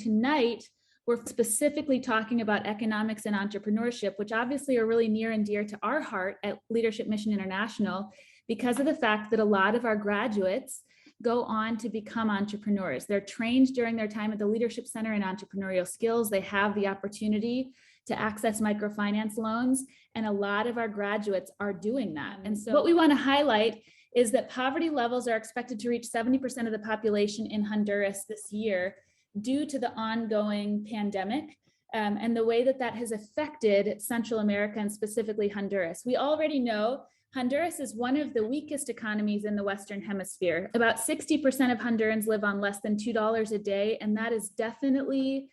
Tonight, we're specifically talking about economics and entrepreneurship, which obviously are really near and dear to our heart at Leadership Mission International, because of the fact that a lot of our graduates go on to become entrepreneurs. They're trained during their time at the Leadership Center in entrepreneurial skills. They have the opportunity to access microfinance loans, and a lot of our graduates are doing that. And so what we want to highlight is that poverty levels are expected to reach 70% of the population in Honduras this year due to the ongoing pandemic and the way that that has affected Central America and specifically Honduras. We already know Honduras is one of the weakest economies in the Western Hemisphere. About 60% of Hondurans live on less than $2 a day, and that is definitely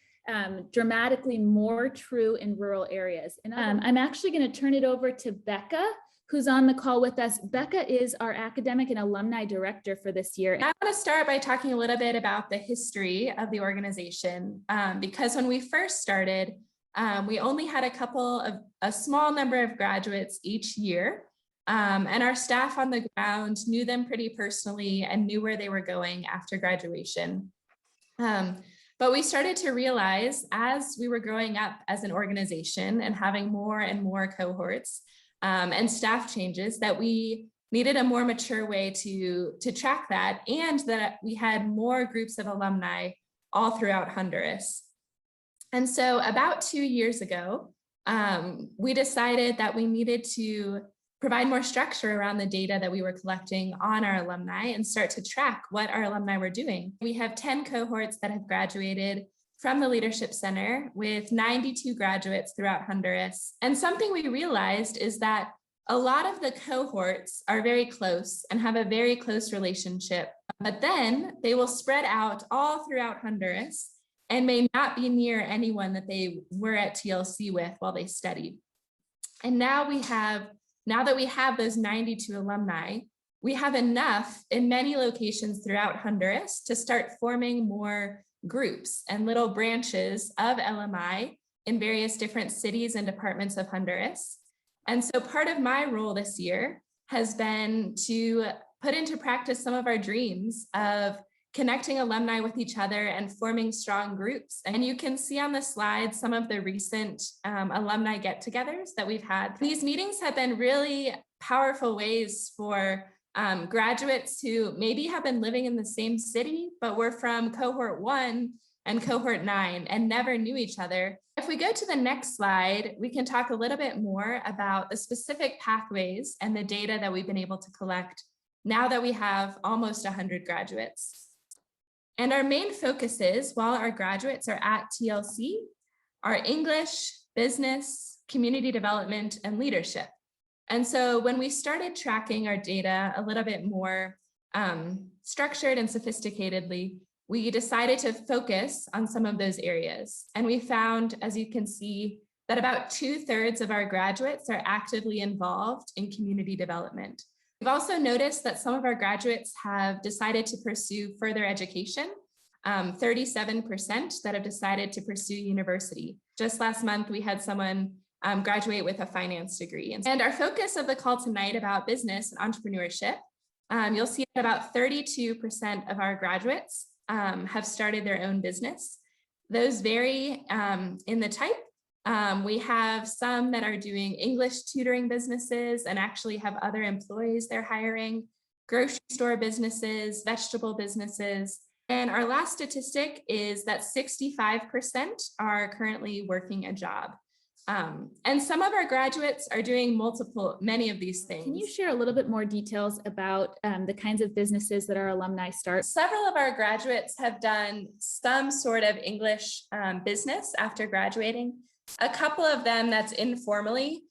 dramatically more true in rural areas. And I'm actually going to turn it over to Becca, who's on the call with us. Becca is our academic and alumni director for this year. I want to start by talking a little bit about the history of the organization, because when we first started, we only had a small number of graduates each year. And our staff on the ground knew them pretty personally and knew where they were going after graduation. But we started to realize as we were growing up as an organization and having more and more cohorts and staff changes, that we needed a more mature way to track that, and that we had more groups of alumni all throughout Honduras. And so about 2 years ago, we decided that we needed to provide more structure around the data that we were collecting on our alumni and start to track what our alumni were doing. We have 10 cohorts that have graduated from the Leadership Center with 92 graduates throughout Honduras. And something we realized is that a lot of the cohorts are very close and have a very close relationship, but then they will spread out all throughout Honduras and may not be near anyone that they were at TLC with while they studied. And now that we have those 92 alumni, we have enough in many locations throughout Honduras to start forming more groups and little branches of LMI in various different cities and departments of Honduras. And so part of my role this year has been to put into practice some of our dreams of connecting alumni with each other and forming strong groups. And you can see on the slide some of the recent alumni get-togethers that we've had. These meetings have been really powerful ways for graduates who maybe have been living in the same city, but were from cohort 1 and cohort 9 and never knew each other. If we go to the next slide, we can talk a little bit more about the specific pathways and the data that we've been able to collect now that we have almost 100 graduates. And our main focuses while our graduates are at TLC are English, business, community development, and leadership. And so when we started tracking our data a little bit more structured and sophisticatedly, we decided to focus on some of those areas. And we found, as you can see, that about 2/3 of our graduates are actively involved in community development. We've also noticed that some of our graduates have decided to pursue further education, 37% that have decided to pursue university. Just last month, we had someone graduate with a finance degree. And our focus of the call tonight about business and entrepreneurship, you'll see that about 32% of our graduates have started their own business. Those vary in the type. We have some that are doing English tutoring businesses and actually have other employees they're hiring, grocery store businesses, vegetable businesses. And our last statistic is that 65% are currently working a job. And some of our graduates are doing many of these things. Can you share a little bit more details about the kinds of businesses that our alumni start? Several of our graduates have done some sort of English business after graduating. A couple of them that's informally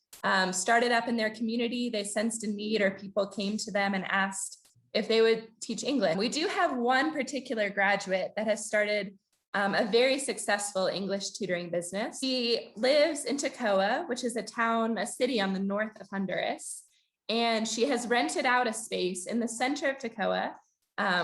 started up in their community. They sensed a need, or people came to them and asked if they would teach English. We do have one particular graduate that has started a very successful English tutoring business. She lives in Tecoa, which is a city on the north of Honduras. And she has rented out a space in the center of Tecoa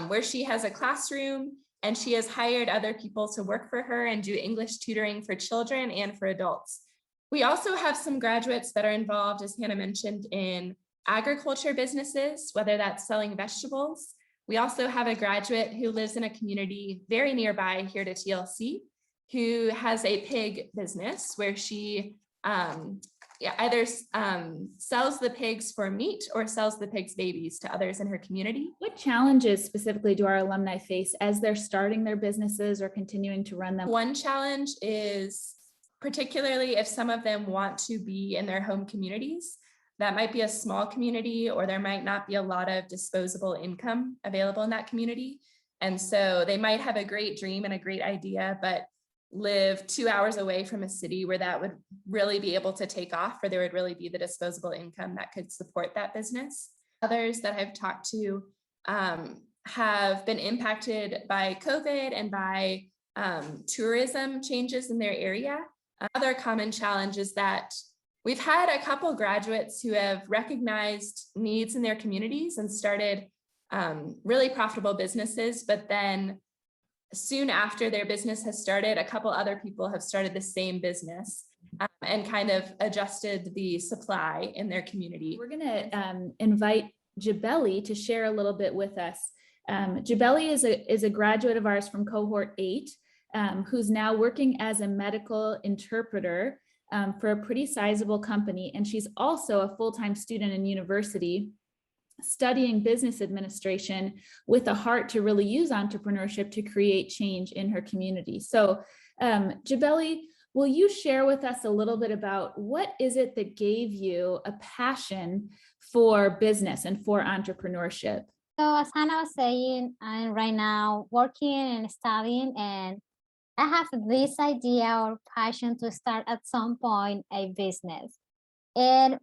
where she has a classroom, and she has hired other people to work for her and do English tutoring for children and for adults. We also have some graduates that are involved, as Hannah mentioned, in agriculture businesses, whether that's selling vegetables. We also have a graduate who lives in a community very nearby here to TLC, who has a pig business where she either sells the pigs for meat or sells the pigs' babies to others in her community. What challenges specifically do our alumni face as they're starting their businesses or continuing to run them? One challenge is particularly if some of them want to be in their home communities. That might be a small community, or there might not be a lot of disposable income available in that community. And so they might have a great dream and a great idea, but live 2 hours away from a city where that would really be able to take off, or there would really be the disposable income that could support that business. Others that I've talked to have been impacted by COVID and by tourism changes in their area. Another common challenge is that we've had a couple graduates who have recognized needs in their communities and started really profitable businesses, but then soon after their business has started, a couple other people have started the same business and kind of adjusted the supply in their community. We're going to invite Jabeli to share a little bit with us. Jabeli is a graduate of ours from cohort 8, who's now working as a medical interpreter for a pretty sizable company. And she's also a full-time student in university studying business administration with a heart to really use entrepreneurship to create change in her community. So Jabeli, will you share with us a little bit about what is it that gave you a passion for business and for entrepreneurship? So as Hannah was saying, I'm right now working and studying, and I have this idea or passion to start at some point a business. And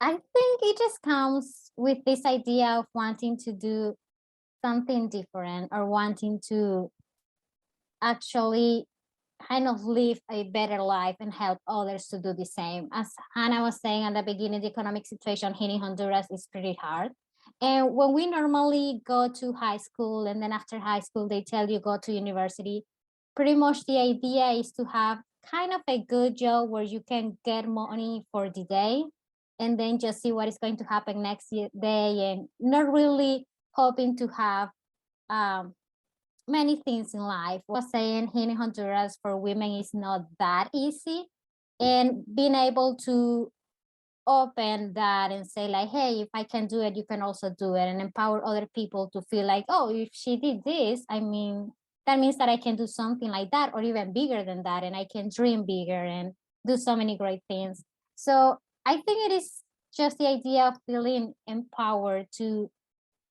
I think it just comes with this idea of wanting to do something different or wanting to actually kind of live a better life and help others to do the same. As Hannah was saying at the beginning, the economic situation here in Honduras is pretty hard. And when we normally go to high school, and then after high school, they tell you go to university, pretty much the idea is to have kind of a good job where you can get money for the day and then just see what is going to happen next day, and not really hoping to have many things in life. I was saying here in Honduras for women is not that easy, and being able to open that and say like, hey, if I can do it, you can also do it, and empower other people to feel like, oh, if she did this, I mean, that means that I can do something like that or even bigger than that, and I can dream bigger and do so many great things. So I think it is just the idea of feeling empowered to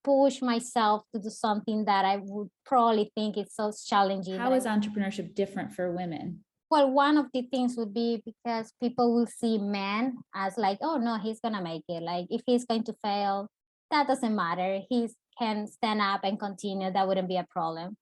push myself to do something that I would probably think is so challenging. How is entrepreneurship different for women? Well, one of the things would be because people will see men as like, oh no, he's gonna make it. Like if he's going to fail, that doesn't matter. He can stand up and continue. That wouldn't be a problem.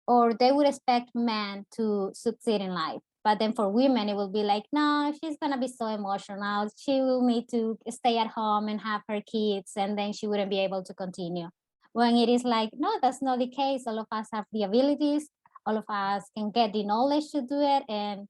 Or they would expect men to succeed in life. But then for women, it will be like, no, she's gonna be so emotional. She will need to stay at home and have her kids, and then she wouldn't be able to continue. When it is like, no, that's not the case. All of us have the abilities. All of us can get the knowledge to do it, and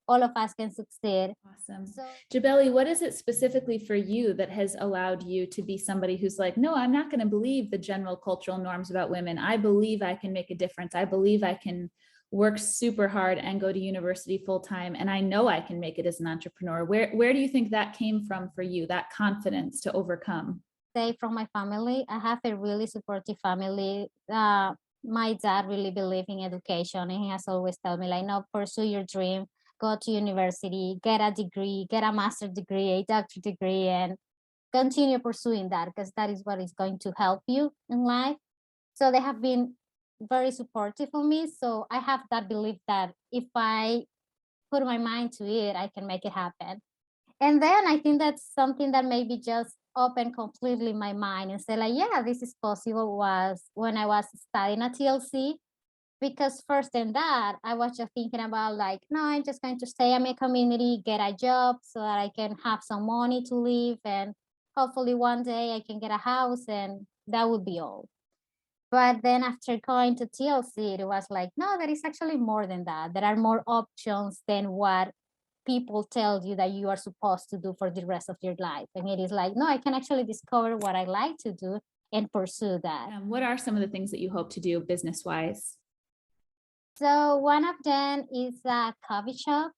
all of us can succeed. Awesome. So, Jabeli, what is it specifically for you that has allowed you to be somebody who's like, no, I'm not going to believe the general cultural norms about women. I believe I can make a difference. I believe I can work super hard and go to university full time. And I know I can make it as an entrepreneur. Where do you think that came from for you, that confidence to overcome? say from my family, I have a really supportive family. My dad really believed in education, and he has always told me like, no, pursue your dream, go to university, get a degree, get a master's degree, a doctorate degree, and continue pursuing that, because that is what is going to help you in life. So they have been very supportive of me. So I have that belief that if I put my mind to it, I can make it happen. And then I think that's something that maybe just opened completely my mind and said like, yeah, this is possible, was when I was studying at TLC. Because first than that, I was just thinking about like, no, I'm just going to stay in my community, get a job so that I can have some money to live, and hopefully one day I can get a house, and that would be all. But then after going to TLC, it was like, no, there is actually more than that. There are more options than what people tell you that you are supposed to do for the rest of your life. And it is like, no, I can actually discover what I like to do and pursue that. What are some of the things that you hope to do business-wise? So one of them is a coffee shop,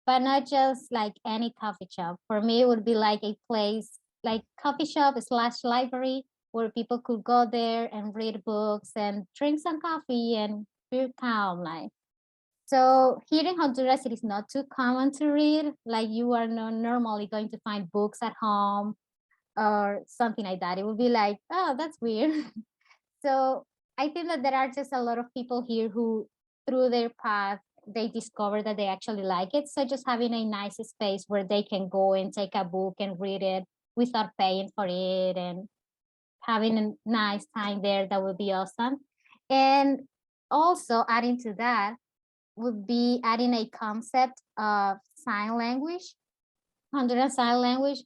but not just like any coffee shop. For me, it would be like a place like coffee shop slash library where people could go there and read books and drink some coffee and feel calm. Like so here in Honduras, it is not too common to read. Like you are not normally going to find books at home or something like that. It would be like, oh, that's weird. So I think that there are just a lot of people here who, through their path, they discover that they actually like it. So just having a nice space where they can go and take a book and read it without paying for it and having a nice time there, that would be awesome. And also adding to that would be adding a concept of sign language, Honduran Sign Language.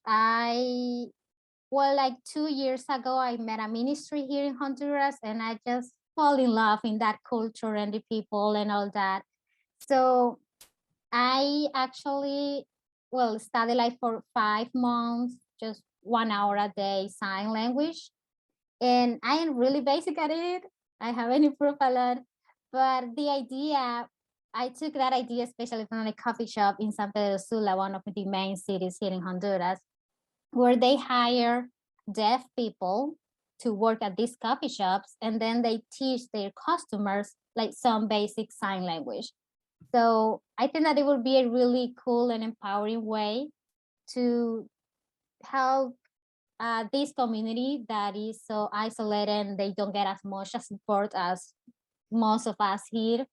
Well, like 2 years ago, I met a ministry here in Honduras and I just fall in love in that culture and the people and all that. So I actually, well, studied like for 5 months, just 1 hour a day sign language. And I am really basic at it. I haven't improved a lot. But the idea, I took that idea, especially from a coffee shop in San Pedro Sula, one of the main cities here in Honduras, where they hire deaf people to work at these coffee shops, and then they teach their customers like some basic sign language. So I think that it would be a really cool and empowering way to help this community that is so isolated and they don't get as much support as most of us here.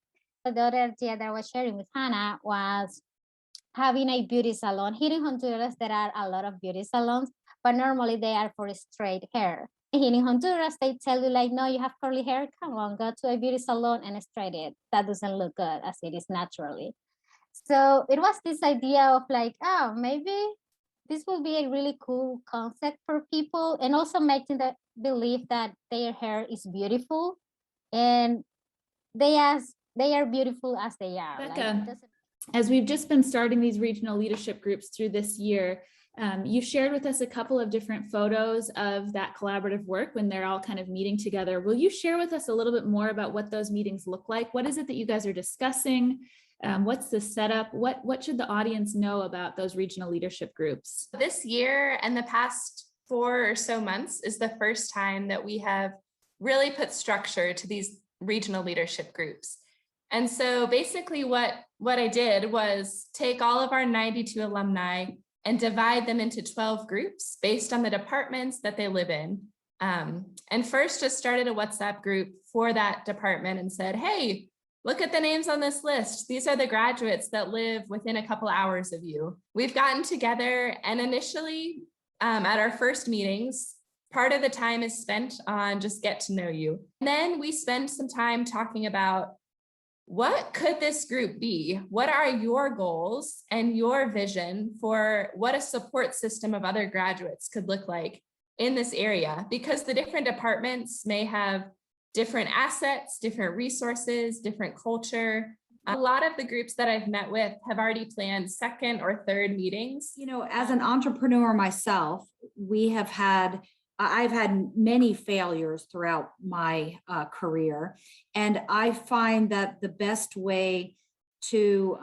The other idea that I was sharing with Hannah was having a beauty salon. Here in Honduras, there are a lot of beauty salons, but normally they are for straight hair. Here in Honduras, they tell you like, no, you have curly hair, come on, go to a beauty salon and straight it. That doesn't look good as it is naturally. So it was this idea of like, oh, maybe this will be a really cool concept for people, and also making them believe that their hair is beautiful and they are beautiful as they are. Becca, as we've just been starting these regional leadership groups through this year, you shared with us a couple of different photos of that collaborative work when they're all kind of meeting together. Will you share with us a little bit more about what those meetings look like? What is it that you guys are discussing? What's the setup? What should the audience know about those regional leadership groups? This year and the past 4 or so months is the first time that we have really put structure to these regional leadership groups. And so basically what I did was take all of our 92 alumni and divide them into 12 groups based on the departments that they live in. And first just started a WhatsApp group for that department and said, hey, look at the names on this list. These are the graduates that live within a couple hours of you. We've gotten together, and initially at our first meetings, part of the time is spent on just get to know you. And then we spend some time talking about what could this group be? What are your goals and your vision for what a support system of other graduates could look like in this area? Because the different departments may have different assets, different resources, different culture. A lot of the groups that I've met with have already planned second or third meetings. You know, as an entrepreneur myself, I've had many failures throughout my career, and I find that the best way to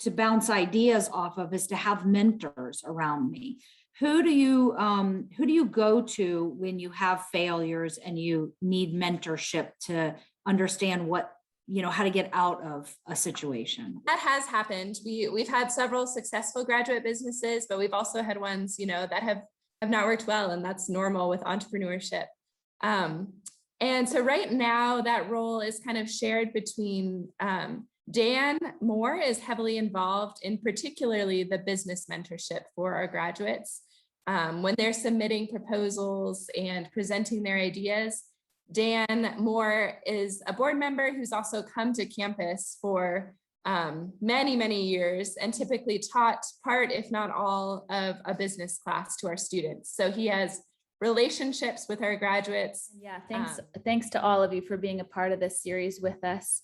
bounce ideas off of is to have mentors around me. Who do you go to when you have failures and you need mentorship to understand how to get out of a situation? That has happened. We've had several successful graduate businesses, but we've also had ones, that have not worked well, and that's normal with entrepreneurship. And so right now that role is kind of shared between Dan Moore is heavily involved in particularly the business mentorship for our graduates. When they're submitting proposals and presenting their ideas, Dan Moore is a board member who's also come to campus for many, many years and typically taught part, if not all, of a business class to our students. So he has relationships with our graduates. Yeah, thanks to all of you for being a part of this series with us.